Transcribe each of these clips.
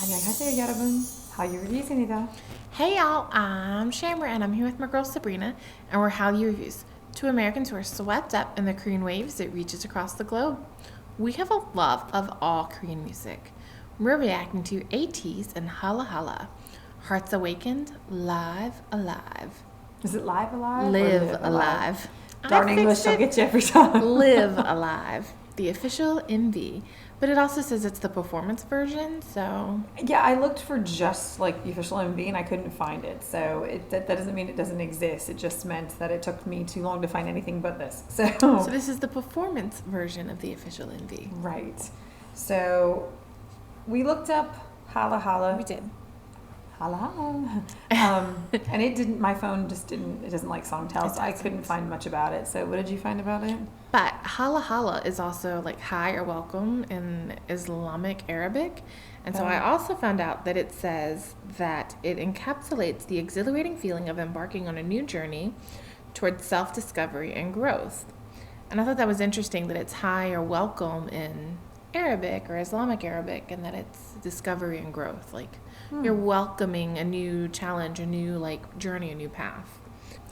안녕하세요 여러분. Hallyu Reviews입니다. Hey y'all, I'm Shamra and I'm here with my girl Sabrina, and we're Hallyu Reviews, two Americans who are swept up in the Korean waves that reaches across the globe. We have a love of all Korean music. We're reacting to ATEEZ and HALA HALA, Hearts Awakened, Live Alive. Is it live alive? Live Alive. Darn English, I'll get you every time. Live Alive, the official MV. But it also says it's the performance version, so... Yeah, I looked for just like the official MV and I couldn't find it. So that doesn't mean it doesn't exist. It just meant that it took me too long to find anything but this. So this is the performance version of the official MV. Right. So we looked up Hala Hala. We did. Hala Hala. And it didn't, my phone just didn't, it doesn't like Songtel, so I couldn't find much about it. So what did you find about it? But Hala Hala is also like hi or welcome in Islamic Arabic. And so I also found out that it says that it encapsulates the exhilarating feeling of embarking on a new journey towards self-discovery and growth. And I thought that was interesting that it's hi or welcome in Arabic or Islamic Arabic, and that it's discovery and growth. Like you're welcoming a new challenge, a new like journey, a new path.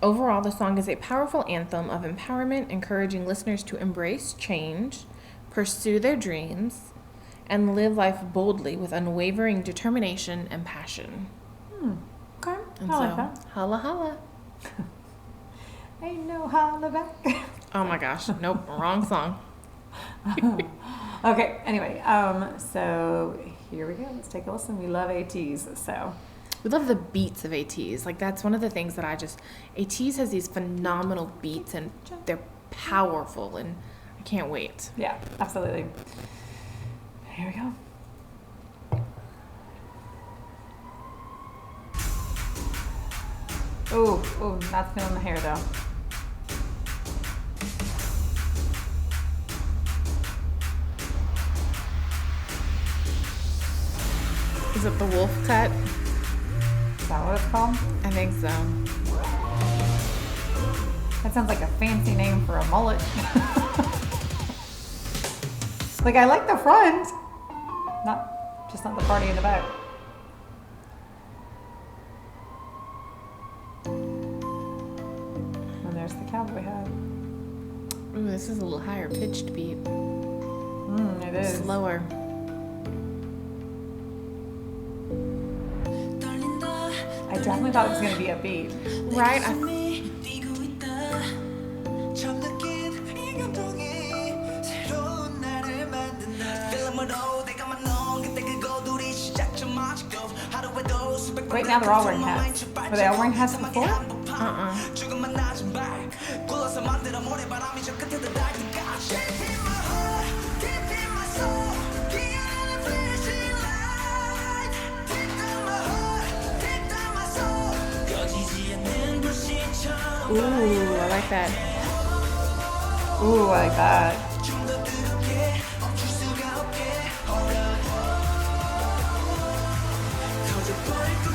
Overall, the song is a powerful anthem of empowerment, encouraging listeners to embrace change, pursue their dreams, and live life boldly with unwavering determination and passion. Okay, And I so, like that. Hala hala. Ain't no holla back. Oh my gosh, nope, wrong song. Okay, anyway, so here we go. Let's take a listen. We love ATEEZ, so. We love the beats of ATEEZ. Like that's one of the things that ATEEZ has these phenomenal beats and they're powerful and I can't wait. Yeah, absolutely. Here we go. Oh, not feeling the hair though. Is it the wolf cut? Is that what it's called? I think so. That sounds like a fancy name for a mullet. Like I like the front, not the party in the back. And there's the cowboy hat. Ooh, this is a little higher pitched beat. It is. Slower. I definitely thought it was going to be upbeat. Right? Wait, now they're all wearing hats. Were they all wearing hats before? Ooh, I like that. Ooh, I like that.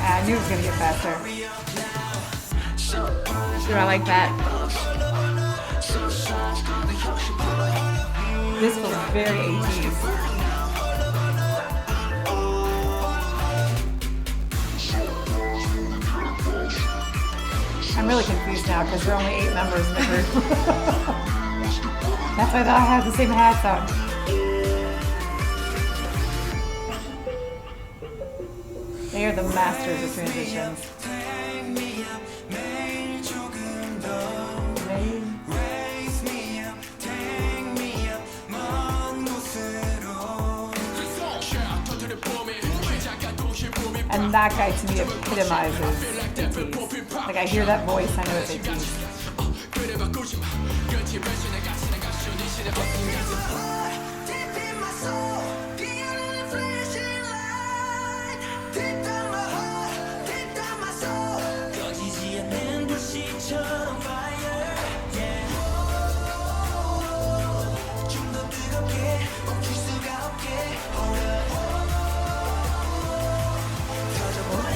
I knew it was going to get faster. Ooh, I like that. This feels very 80s. I'm really confused now because there are only 8 members in the group. That's why I thought I had the same hats on. They are the masters of transitions. And that guy to me epitomizes ATEEZ. Like I hear that voice, I know it's ATEEZ.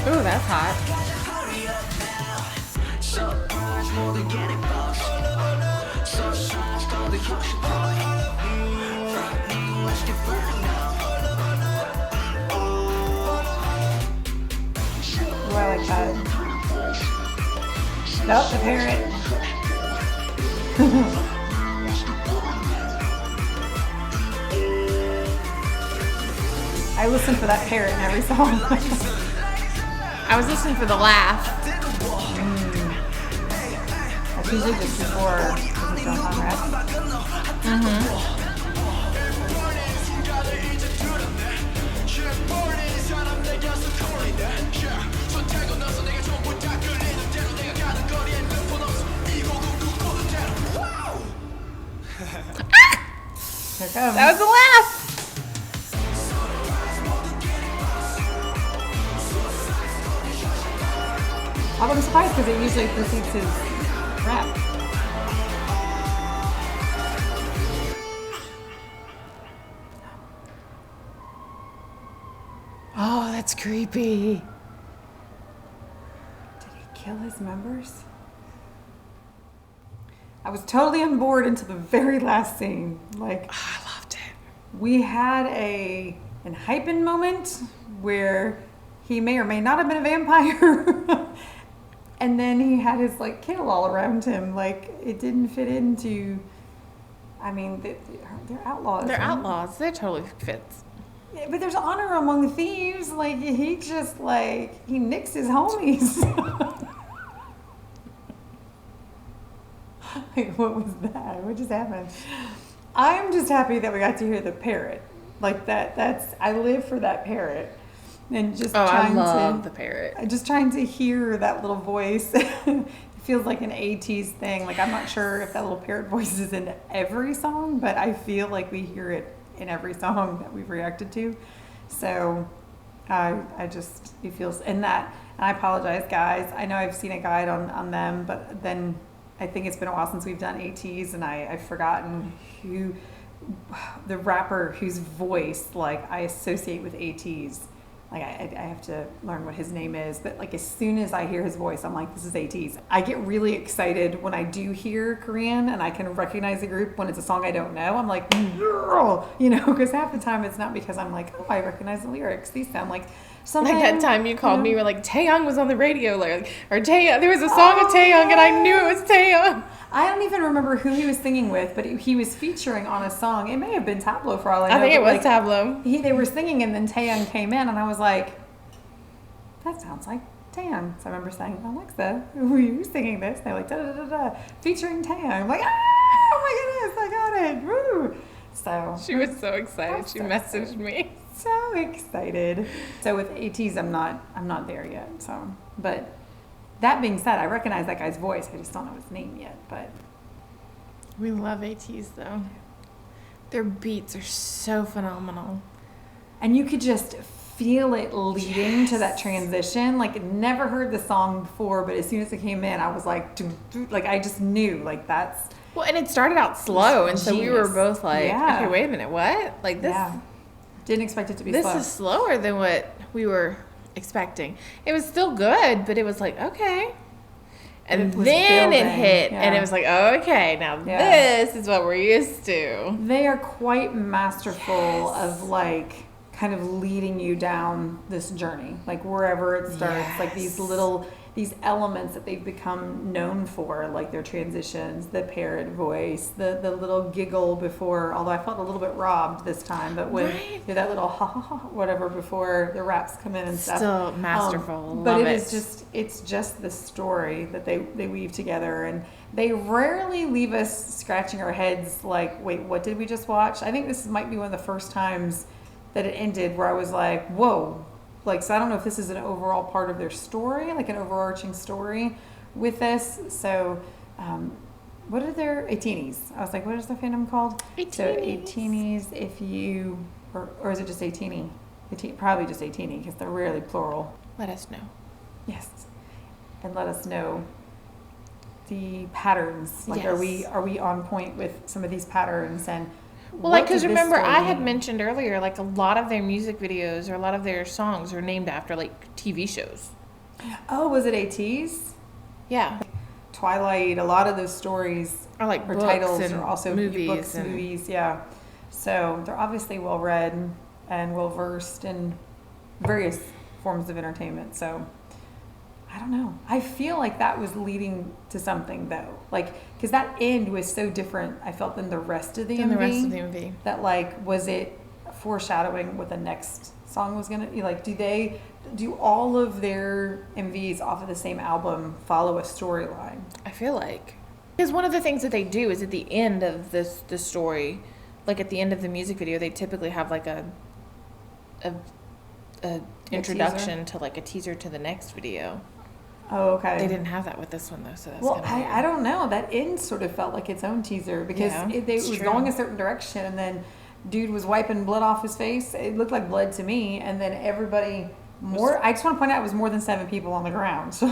Ooh, that's hot. Oh, the parrot. I listen for that parrot in every song. I was listening for the laugh. That's usually just before the song, right? Mm-hmm. Here it comes. That was the laugh. I'm surprised because it usually precedes his rap. Oh, that's creepy. Did he kill his members? I was totally on board until the very last scene. Like, Oh, I loved it. we had an hyping moment where he may or may not have been a vampire. And then he had his like kill all around him. Like, it didn't fit into. I mean, they're outlaws. They're right? outlaws. They totally fits. Yeah, but there's honor among the thieves. Like, he just like he nicks his homies. Like, what was that? What just happened? I'm just happy that we got to hear the parrot. Like that's I live for that parrot. And just trying I love the parrot. just trying to hear that little voice. It feels like an ATEEZ thing. Like, I'm not sure if that little parrot voice is in every song, but I feel like we hear it in every song that we've reacted to. So it feels in that. And I apologize, guys. I know I've seen a guide on them, but then I think it's been a while since we've done ATEEZ, and I've forgotten who the rapper whose voice like I associate with ATEEZ. Like, I have to learn what his name is, but like as soon as I hear his voice, I'm like, this is ATEEZ. I get really excited when I do hear Korean and I can recognize the group when it's a song I don't know. I'm like, girl, you know, because half the time it's not because I'm like, oh, I recognize the lyrics. These sound like something. Like that time you called me, you were like, Taeyong was on the radio, like, or Taeyong, there was a song of Taeyong, and I knew it was Taeyong. I don't even remember who he was singing with, but he was featuring on a song. It may have been Tableau for all I know. I think it was like, Tableau. They were singing, and then Taeyong came in, and I was like, that sounds like Taeyong. So I remember saying, Alexa, who are you singing this? And they're like, da-da-da-da, featuring Taeyong. I'm like, oh my goodness, I got it. Woo! So She was so excited. She messaged me. so excited. So with ATEEZ, I'm not there yet. So, but that being said, I recognize that guy's voice. I just don't know his name yet. But We love ATEEZ though. Their beats are so phenomenal. and you could just feel it leading to that transition. Like, never heard the song before, but as soon as it came in, I was like, like I just knew like that's. Well, and it started out slow, and so we were Genius. both like, Yeah. okay, wait a minute, what? Like this. Yeah. Didn't expect it to be This slow. is slower than what we were expecting. It was still good, but it was like, okay. And It was then it building, hit, and yeah. it was like, okay, now Yeah. this is what we're used to. They are quite masterful of like kind of leading you down this journey, like wherever it starts, like these elements that they've become known for, like their transitions, the parrot voice, the little giggle before, although I felt a little bit robbed this time, but when Right. that little ha ha ha whatever before the raps come in and stuff. Still masterful. But Love it's just the story that they weave together, and they rarely leave us scratching our heads like, wait, what did we just watch? I think this might be one of the first times that it ended where I was like, whoa. Like, so I don't know if this is an overall part of their story, like an overarching story with this. So, what are their ATEEZ? I was like, what is their fandom called? So ATEEZ, if you, or is it just ATEEZ? Probably just ATEEZ because they're rarely plural. Let us know. Yes, and let us know the patterns. Like, are we on point with some of these patterns? And Well, like, what because did this remember, story I had mean? mentioned earlier, like, a lot of their music videos or a lot of their songs are named after, like, TV shows. Oh, was it ATEEZ? Yeah. Twilight. A lot of those stories Or, like, or books titles and are also movies. books, and movies. Yeah. So they're obviously well read and well versed in various forms of entertainment. So I don't know. I feel like that was leading to something though, like because that end was so different. I felt than the rest of the MV. The rest of the MV. That like was it foreshadowing what the next song was gonna be? Like, do all of their MVs off of the same album follow a storyline? I feel like because one of the things that they do is at the end of the story, like at the end of the music video, they typically have like a introduction to like a teaser to the next video. Oh, okay. They didn't have that with this one though, so that's well, kind of weird. I don't know. That end sort of felt like its own teaser because it was true. going a certain direction, and then dude was wiping blood off his face. It looked like blood to me, and then everybody I just want to point out it was more than 7 people on the ground. So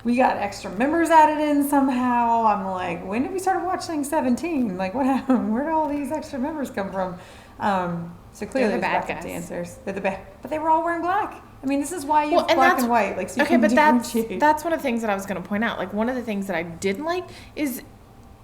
we got extra members added in somehow. I'm like, when did we start watching 17? Like, what happened? Where did all these extra members come from? So clearly They're the bad backup guys. dancers. They're the bad, but they were all wearing black. I mean, this is why you have and black and white. Like, so you okay, can but differentiate. that's one of the things that I was going to point out. Like, one of the things that I didn't like is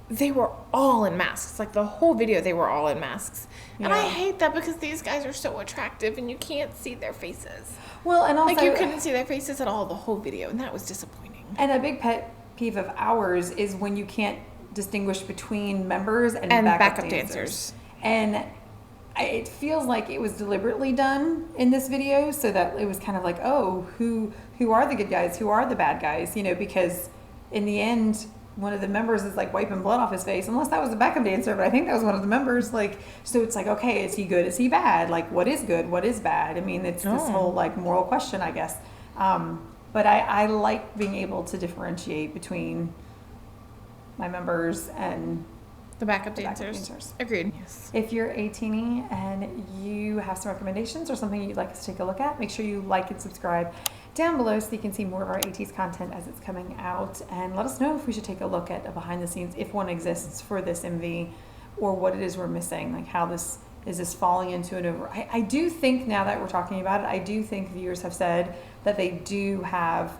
they were all in masks. Like, the whole video, they were all in masks. Yeah. And I hate that because these guys are so attractive and you can't see their faces. Well, and also Like, you couldn't see their faces at all the whole video, and that was disappointing. And a big pet peeve of ours is when you can't distinguish between members and backup dancers. And it feels like it was deliberately done in this video so that it was kind of like, oh, who are the good guys? Who are the bad guys? You know, because in the end, one of the members is like wiping blood off his face, unless that was the backup dancer, but I think that was one of the members. Like, so it's like, okay, is he good? Is he bad? Like, what is good? What is bad? I mean, it's this whole like moral question, I guess. But I like being able to differentiate between my members and The backup dancers. Agreed. Yes. if you're a teenie and you have some recommendations or something you'd like us to take a look at, make sure you like and subscribe down below so you can see more of our ATEEZ content as it's coming out. And let us know if we should take a look at a behind the scenes, if one exists for this MV, or what it is we're missing, like how this is falling into an over. I do think, now that we're talking about it, I do think viewers have said that they do have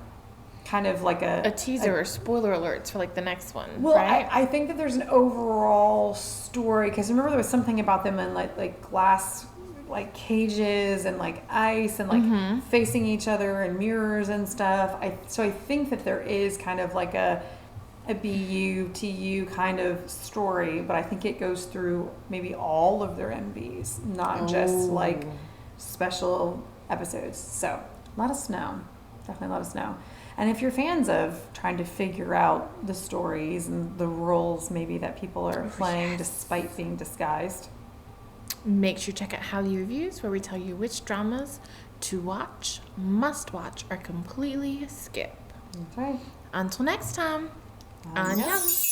kind of like A teaser or spoiler alerts for like the next one, well, right? I think that there's an overall story, because remember there was something about them in like glass like cages and like ice and like facing each other and mirrors and stuff. So I think that there is kind of like a BU, TU kind of story, but I think it goes through maybe all of their MVs, not just like special episodes. So let us know. Definitely let us know. And if you're fans of trying to figure out the stories and the roles maybe that people are playing despite being disguised, Make sure you check out Hallyu Reviews, where we tell you which dramas to watch, must watch, or completely skip. okay. Until next time, annyeong!